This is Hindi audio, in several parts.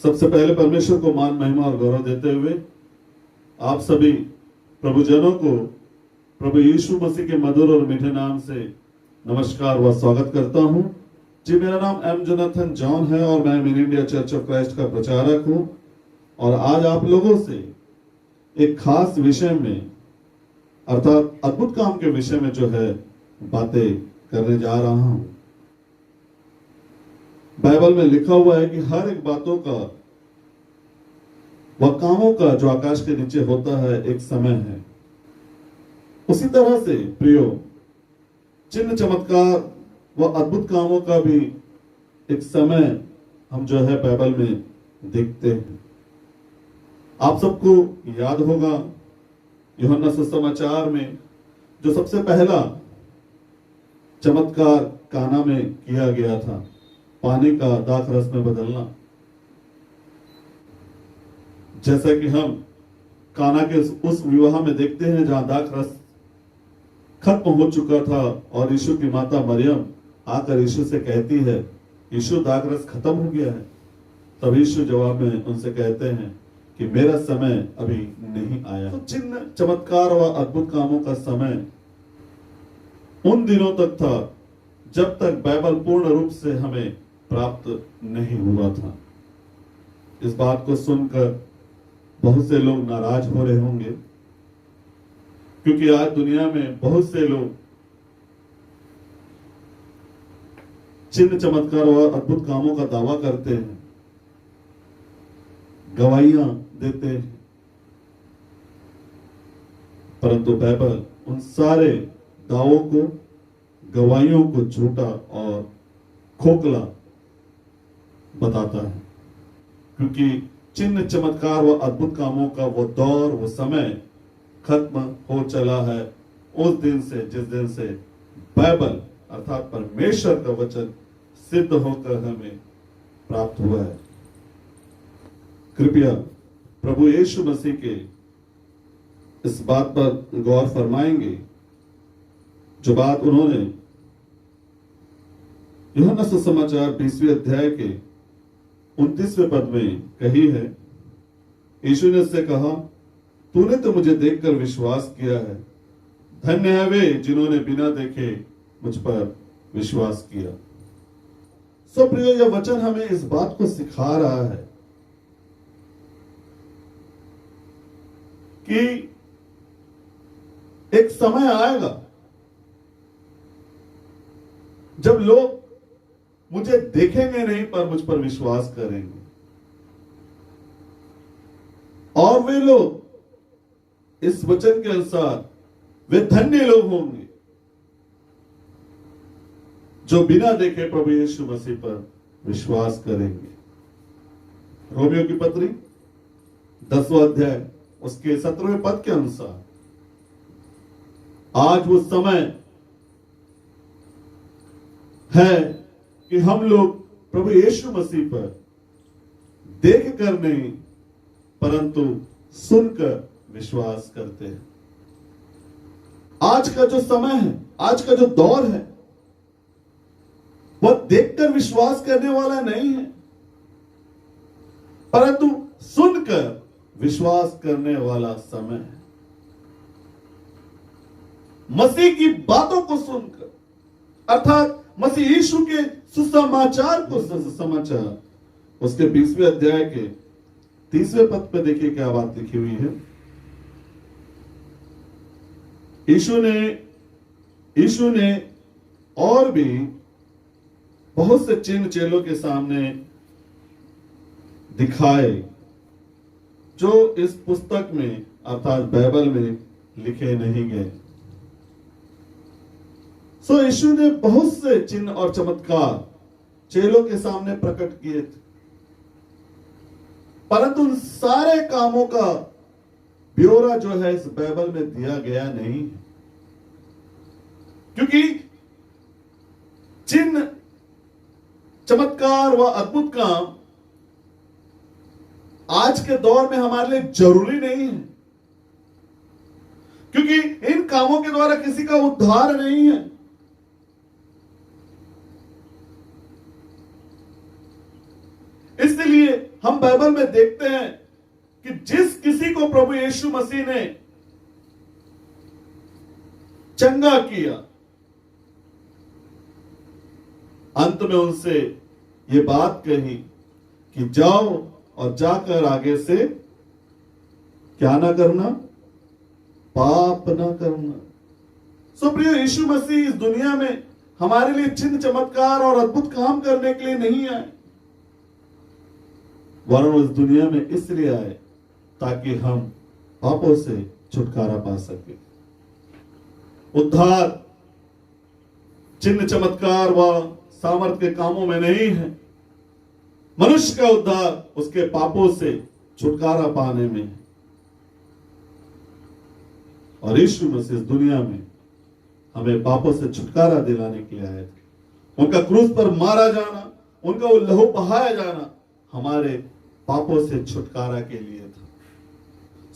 सबसे पहले परमेश्वर को मान, महिमा और गौरव देते हुए आप सभी प्रभुजनों को प्रभु यीशु मसीह के मधुर और मीठे नाम से नमस्कार व स्वागत करता हूं। जी, मेरा नाम एम जोनाथन जॉन है और मैं in India church of Christ का प्रचारक हूं। और आज आप लोगों से एक खास विषय में अर्थात अद्भुत काम के विषय में जो है बातें करने जा रहा हूं। बाइबल में लिखा हुआ है कि हर एक बातों का व कामों का जो आकाश के नीचे होता है एक समय है। उसी तरह से प्रियो, चिन्ह चमत्कार व अद्भुत कामों का भी एक समय हम जो है बाइबल में देखते हैं। आप सबको याद होगा यूहन्ना सुसमाचार में जो सबसे पहला चमत्कार काना में किया गया था, पानी का दाख रस में बदलना। जैसा कि हम काना के उस विवाह में देखते हैं जहां दाख रस खत्म हो चुका था और यीशु की माता मरियम आकर यीशु से कहती है, यीशु दाख रस खत्म हो गया है। तब यीशु जवाब में उनसे कहते हैं कि मेरा समय अभी नहीं आया। तो चिन्ह चमत्कार व अद्भुत कामों का समय उन दिनों तक था जब तक बाइबल पूर्ण रूप से हमें प्राप्त नहीं हुआ था। इस बात को सुनकर बहुत से लोग नाराज हो रहे होंगे, क्योंकि आज दुनिया में बहुत से लोग चिन्ह चमत्कार और अद्भुत कामों का दावा करते हैं, गवाहियां देते हैं, परंतु बाइबल उन सारे दावों को, गवाहियों को झूठा और खोखला बताता है। क्योंकि चिन्ह चमत्कार व अद्भुत कामों का वो दौर, वो समय खत्म हो चला है उस दिन से जिस दिन से बाइबल अर्थात परमेश्वर का वचन सिद्ध होकर हमें प्राप्त हुआ है। कृपया प्रभु यीशु मसीह के इस बात पर गौर फरमाएंगे जो बात उन्होंने यूहन्ना सुसमाचार 20वें अध्याय के 29वें पद में कही है। यीशु ने उससे कहा, तूने तो मुझे देखकर विश्वास किया है, धन्य है वे जिन्होंने बिना देखे मुझ पर विश्वास किया। सो प्रिय, यह वचन हमें इस बात को सिखा रहा है कि एक समय आएगा जब लोग मुझे देखेंगे नहीं पर मुझ पर विश्वास करेंगे, और वे लोग इस वचन के अनुसार वे धन्य लोग होंगे जो बिना देखे प्रभु यीशु मसीह पर विश्वास करेंगे। रोमियो की पत्री 10वां अध्याय उसके 17वें पद के अनुसार आज वो समय है कि हम लोग प्रभु यीशु मसीह पर देख कर नहीं परंतु सुनकर विश्वास करते हैं। आज का जो समय है, आज का जो दौर है, वह देखकर विश्वास करने वाला नहीं है परंतु सुनकर विश्वास करने वाला समय है। मसीह की बातों को सुनकर अर्थात मसीह यीशु के सुसमाचार को समाचार उसके 20वें अध्याय के 30वें पद पे देखिए क्या बात लिखी हुई है। यीशु ने और भी बहुत से चिन्ह चेलों के सामने दिखाए जो इस पुस्तक में अर्थात बाइबल में लिखे नहीं गए। सो यीशु ने बहुत से चिन्ह और चमत्कार चेलों के सामने प्रकट किए थे, परंतु उन सारे कामों का ब्यौरा जो है इस बाइबल में दिया गया नहीं है। क्योंकि चिन्ह चमत्कार व अद्भुत काम आज के दौर में हमारे लिए जरूरी नहीं है, क्योंकि इन कामों के द्वारा किसी का उद्धार नहीं है। इसलिए हम बाइबल में देखते हैं कि जिस किसी को प्रभु यीशु मसीह ने चंगा किया, अंत में उनसे ये बात कही कि जाओ और जाकर आगे से क्या ना करना, पाप ना करना। सो प्रिय, यीशु मसीह इस दुनिया में हमारे लिए चिन्ह चमत्कार और अद्भुत काम करने के लिए नहीं आए, वरन इस दुनिया में इसलिए आए ताकि हम पापों से छुटकारा पा सके। उद्धार चिन्ह चमत्कार व सामर्थ्य के कामों में नहीं है। मनुष्य का उद्धार उसके पापों से छुटकारा पाने में है। और यीशु मसीह इस दुनिया में हमें पापों से छुटकारा दिलाने के लिए आए थे। उनका क्रूस पर मारा जाना, उनका वो लहू बहाया जाना हमारे पापों से छुटकारा के लिए था।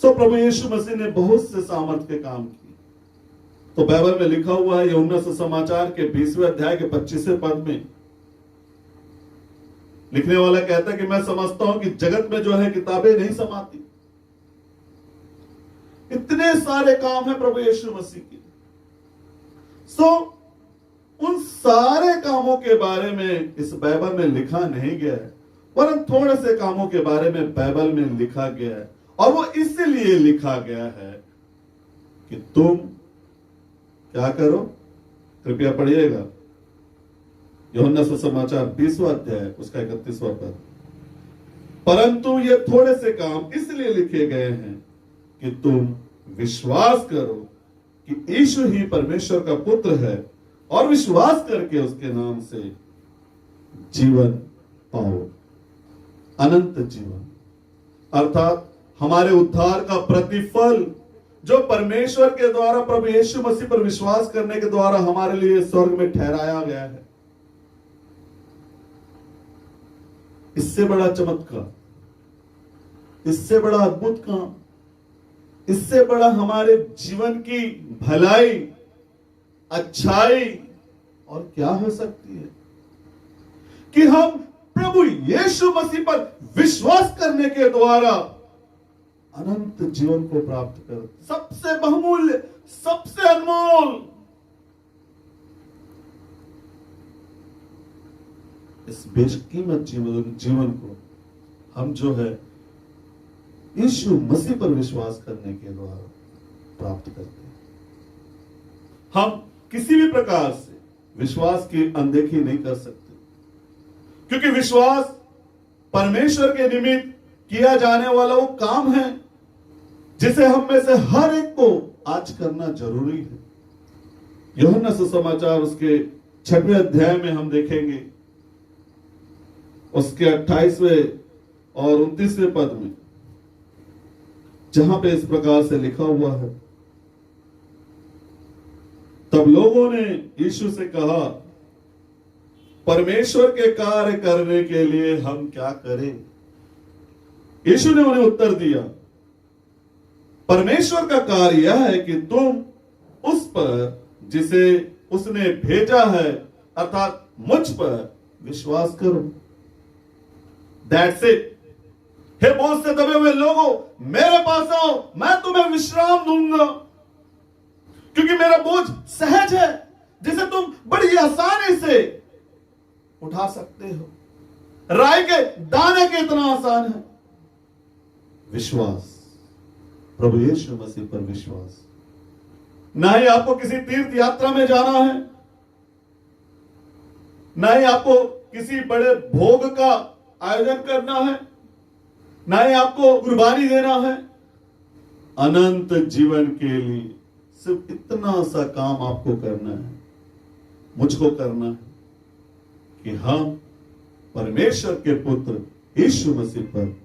सो प्रभु यीशु मसीह ने बहुत से सामर्थ्य के काम किए। तो बाइबल में लिखा हुआ है यूहन्ना सुसमाचार के 20वें अध्याय के 25वें पद में लिखने वाला कहता है कि मैं समझता हूं कि जगत में जो है किताबें नहीं समाती। इतने सारे काम हैं प्रभु यीशु मसीह के। सो उन सारे कामों के बारे में इस बाइबल में लिखा नहीं गया है, वरन थोड़े से कामों के बारे में बाइबल में लिखा गया है। और वो इसलिए लिखा गया है कि तुम क्या करो, कृपया पढ़िएगा यूहन्ना सुसमाचार 20वां अध्याय उसका 31वां पद। परंतु ये थोड़े से काम इसलिए लिखे गए हैं कि तुम विश्वास करो कि यीशु ही परमेश्वर का पुत्र है और विश्वास करके उसके नाम से जीवन पाओ, अनंत जीवन। अर्थात हमारे उद्धार का प्रतिफल जो परमेश्वर के द्वारा प्रभु यीशु मसीह पर विश्वास करने के द्वारा हमारे लिए स्वर्ग में ठहराया गया है। इससे बड़ा चमत्कार, इससे बड़ा अद्भुत काम, इससे बड़ा हमारे जीवन की भलाई, अच्छाई और क्या हो सकती है कि हम प्रभु यीशु मसीह पर विश्वास करने के द्वारा अनंत जीवन को प्राप्त कर, सबसे बहुमूल्य, सबसे अनमोल इस बेशकीमत जीवन को हम जो है यीशु मसीह पर विश्वास करने के द्वारा प्राप्त करते हैं। हम किसी भी प्रकार से विश्वास की अनदेखी नहीं कर सकते, क्योंकि विश्वास परमेश्वर के निमित्त किया जाने वाला वो काम है जिसे हम में से हर एक को आज करना जरूरी है। यूहन्ना सुसमाचार उसके 6वें अध्याय में हम देखेंगे उसके 28वें और 29वें पद में, जहां पे इस प्रकार से लिखा हुआ है, तब लोगों ने यीशु से कहा, परमेश्वर के कार्य करने के लिए हम क्या करें? यीशु ने उन्हें उत्तर दिया, परमेश्वर का कार्य यह है कि तुम उस पर जिसे उसने भेजा है, अर्थात मुझ पर विश्वास करो। That's it. हे बोझ से दबे हुए लोगों, मेरे पास आओ, मैं तुम्हें विश्राम दूंगा, क्योंकि मेरा बोझ सहज है जिसे तुम बड़ी आसानी से उठा सकते हो। राई के दाने के इतना आसान है। विश्वास, प्रभु यीशु मसीह पर विश्वास। ना ही आपको किसी तीर्थ यात्रा में जाना है, ना ही आपको किसी बड़े भोग का आयोजन करना है, ना ही आपको कुर्बानी देना है। अनंत जीवन के लिए सिर्फ इतना सा काम आपको करना है, मुझको करना है कि हम परमेश्वर के पुत्र यीशु मसीह पर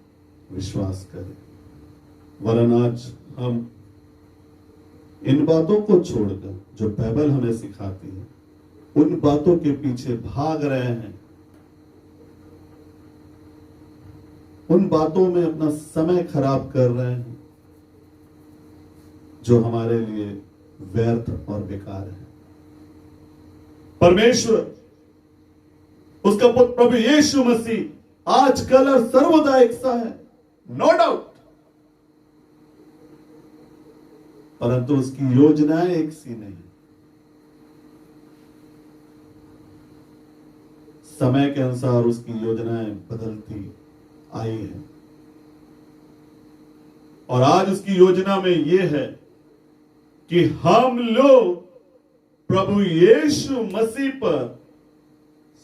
विश्वास करें। वरन आज हम इन बातों को छोड़कर जो बाइबल हमें सिखाती है, उन बातों के पीछे भाग रहे हैं, उन बातों में अपना समय खराब कर रहे हैं जो हमारे लिए व्यर्थ और बेकार है। परमेश्वर, उसका पुत्र प्रभु यीशु मसीह आजकल और सर्वदा एक सा है, नो डाउट, परंतु उसकी योजनाएं एक सी नहीं। समय के अनुसार उसकी योजनाएं बदलती आई है और आज उसकी योजना में यह है कि हम लोग प्रभु यीशु मसीह पर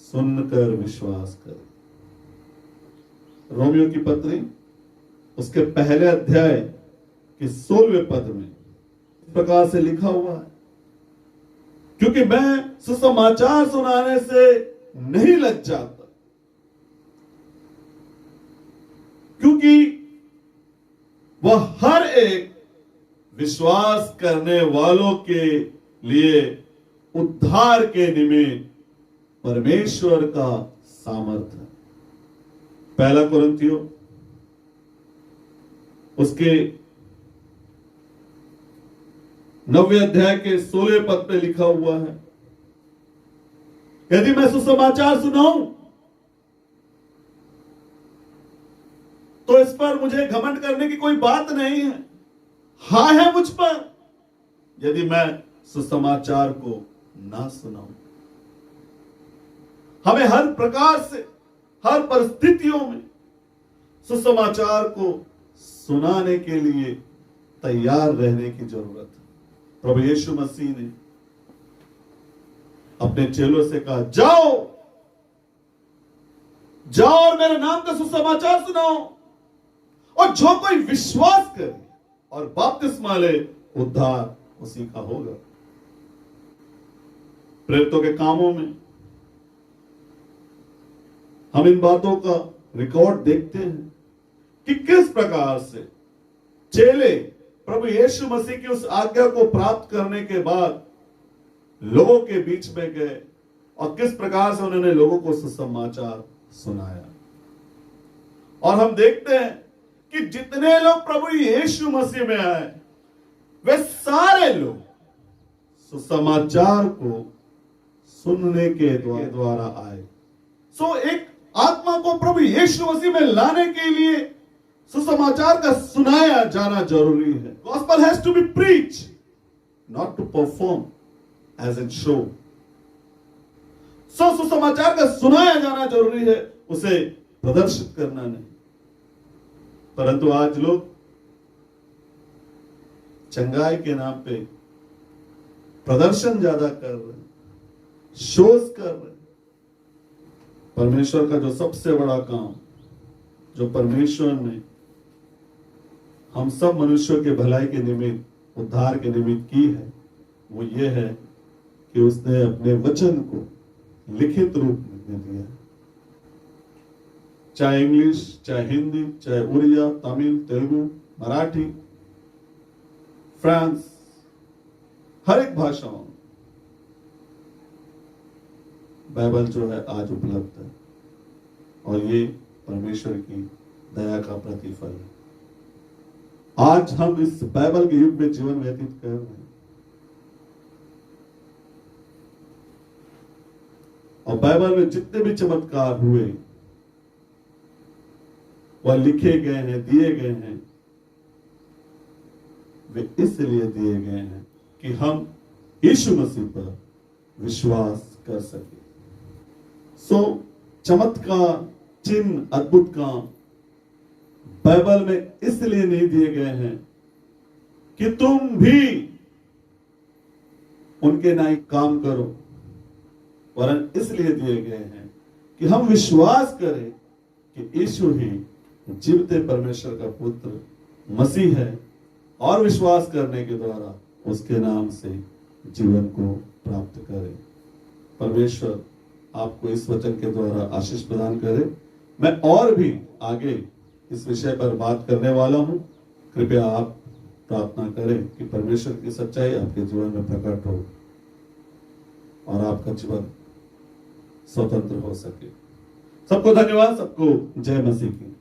सुनकर विश्वास करें। रोमियो की पत्री उसके पहले अध्याय के 16वें पद में इस प्रकार से लिखा हुआ है, क्योंकि मैं सुसमाचार सुनाने से नहीं लग जाता, क्योंकि वह हर एक विश्वास करने वालों के लिए उद्धार के निमित्त परमेश्वर का सामर्थ है। पहला कुरिन्थियों उसके 9वें अध्याय के 16वें पद पे लिखा हुआ है, यदि मैं सुसमाचार सुनाऊं तो इस पर मुझे घमंड करने की कोई बात नहीं है। हाँ है मुझ पर यदि मैं सुसमाचार को ना सुनाऊं। हमें हर प्रकार से, हर परिस्थितियों में सुसमाचार को सुनाने के लिए तैयार रहने की जरूरत है। प्रभु यीशु मसीह ने अपने चेलों से कहा, जाओ जाओ और मेरे नाम का सुसमाचार सुनाओ, और जो कोई विश्वास करे और बपतिस्मा ले उद्धार उसी का होगा। प्रेरितों के कामों में हम इन बातों का रिकॉर्ड देखते हैं कि किस प्रकार से चेले प्रभु यीशु मसीह की उस आज्ञा को प्राप्त करने के बाद लोगों के बीच में गए और किस प्रकार से उन्होंने लोगों को सुसमाचार सुनाया। और हम देखते हैं कि जितने लोग प्रभु यीशु मसीह में आए वे सारे लोग सुसमाचार को सुनने के द्वारा आए। सो एक आत्मा को प्रभु यीशु मसीह में लाने के लिए सुसमाचार का सुनाया जाना जरूरी है। Gospel has to be preach, not to perform as in show. सो सुसमाचार का सुनाया जाना जरूरी है, उसे प्रदर्शित करना नहीं। परंतु आज लोग चंगाई के नाम पे प्रदर्शन ज्यादा कर रहे हैं, शोज कर रहे हैं। परमेश्वर का जो सबसे बड़ा काम जो परमेश्वर ने हम सब मनुष्यों के भलाई के निमित्त, उद्धार के निमित्त की है, वो ये है कि उसने अपने वचन को लिखित रूप में दिया। चाहे इंग्लिश, चाहे हिंदी, चाहे उड़िया, तमिल, तेलुगु, मराठी, फ्रांस, हर एक भाषाओं में बाइबल जो है आज उपलब्ध है और ये परमेश्वर की दया का प्रतिफल है। आज हम इस बाइबल के युग में जीवन व्यतीत कर रहे हैं और बाइबल में जितने भी चमत्कार हुए वह लिखे गए हैं, दिए गए हैं, वे इसलिए दिए गए हैं कि हम यीशु मसीह पर विश्वास कर सके। सो चमत्कार, चिन्ह, अद्भुत काम बाइबल में इसलिए नहीं दिए गए हैं कि तुम भी उनके नाई काम करो, वरन इसलिए दिए गए हैं कि हम विश्वास करें कि यीशु ही जीवते परमेश्वर का पुत्र मसीह है और विश्वास करने के द्वारा उसके नाम से जीवन को प्राप्त करें। परमेश्वर आपको इस वचन के द्वारा आशीष प्रदान करे। मैं और भी आगे इस विषय पर बात करने वाला हूं। कृपया आप प्रार्थना करें कि परमेश्वर की सच्चाई आपके जीवन में प्रकट हो और आपका जीवन स्वतंत्र हो सके। सबको धन्यवाद, सबको जय मसीह की।